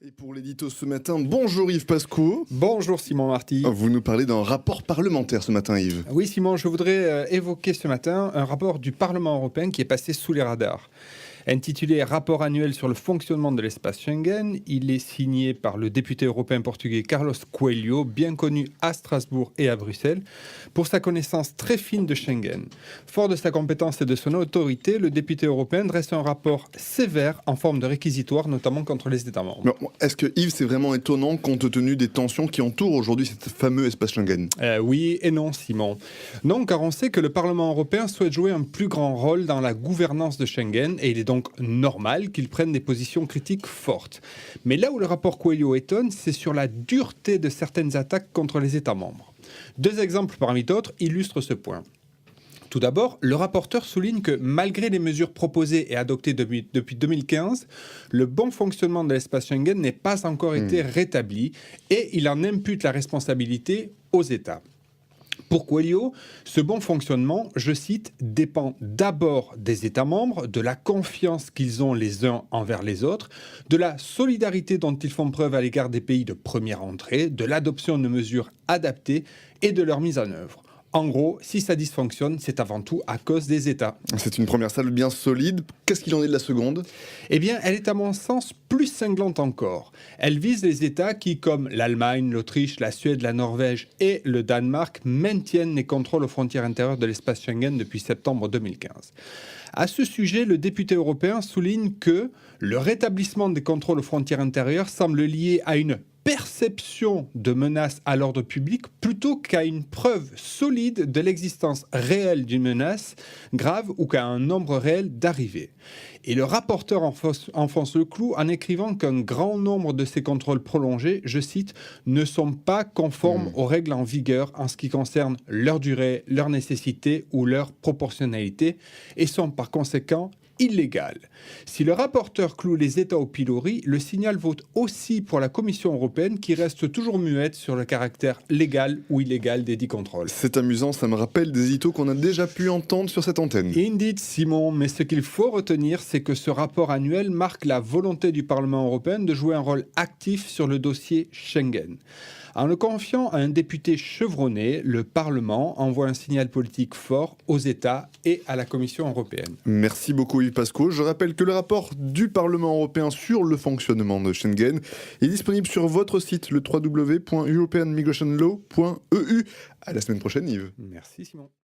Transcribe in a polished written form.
Et pour l'édito ce matin, bonjour Yves Pascoe. Bonjour Simon Marty. Vous nous parlez d'un rapport parlementaire ce matin, Yves. Oui Simon, je voudrais évoquer ce matin un rapport du Parlement européen qui est passé sous les radars. Intitulé Rapport annuel sur le fonctionnement de l'espace Schengen, il est signé par le député européen portugais Carlos Coelho, bien connu à Strasbourg et à Bruxelles, pour sa connaissance très fine de Schengen. Fort de sa compétence et de son autorité, le député européen dresse un rapport sévère en forme de réquisitoire, notamment contre les États membres. Alors, est-ce que Yves, c'est vraiment étonnant compte tenu des tensions qui entourent aujourd'hui cet fameux espace Schengen ? Oui et non, Simon. Non, car on sait que le Parlement européen souhaite jouer un plus grand rôle dans la gouvernance de Schengen, et il est donc normal qu'il prenne des positions critiques fortes. Mais là où le rapport Coelho étonne, c'est sur la dureté de certaines attaques contre les États membres. Deux exemples parmi d'autres illustrent ce point. Tout d'abord, le rapporteur souligne que malgré les mesures proposées et adoptées depuis 2015, le bon fonctionnement de l'espace Schengen n'est pas encore été rétabli et il en impute la responsabilité aux États. Pour Coelho, ce bon fonctionnement, je cite, dépend d'abord des États membres, de la confiance qu'ils ont les uns envers les autres, de la solidarité dont ils font preuve à l'égard des pays de première entrée, de l'adoption de mesures adaptées et de leur mise en œuvre. En gros, si ça dysfonctionne, c'est avant tout à cause des États. C'est une première salle bien solide. Qu'est-ce qu'il en est de la seconde ? Eh bien, elle est à mon sens plus cinglante encore. Elle vise les États qui, comme l'Allemagne, l'Autriche, la Suède, la Norvège et le Danemark, maintiennent les contrôles aux frontières intérieures de l'espace Schengen depuis septembre 2015. À ce sujet, le député européen souligne que le rétablissement des contrôles aux frontières intérieures semble lié à une perception de menace à l'ordre public plutôt qu'à une preuve solide de l'existence réelle d'une menace grave ou qu'à un nombre réel d'arrivées. Et le rapporteur enfonce le clou en écrivant qu'un grand nombre de ces contrôles prolongés, je cite, ne sont pas conformes aux règles en vigueur en ce qui concerne leur durée, leur nécessité ou leur proportionnalité et sont par conséquent illégales. Si le rapporteur cloue les États au pilori, le signal vaut aussi pour la Commission européenne qui reste toujours muette sur le caractère légal ou illégal des dits contrôles. C'est amusant, ça me rappelle des éditos qu'on a déjà pu entendre sur cette antenne. Indeed, Simon, mais ce qu'il faut retenir, c'est que ce rapport annuel marque la volonté du Parlement européen de jouer un rôle actif sur le dossier Schengen. En le confiant à un député chevronné, le Parlement envoie un signal politique fort aux États et à la Commission européenne. Merci beaucoup Yves Pascoe. Je rappelle que le rapport du Parlement européen sur le fonctionnement de Schengen est disponible sur votre site, le www.europeanmigrationlaw.eu. À la semaine prochaine Yves. Merci Simon.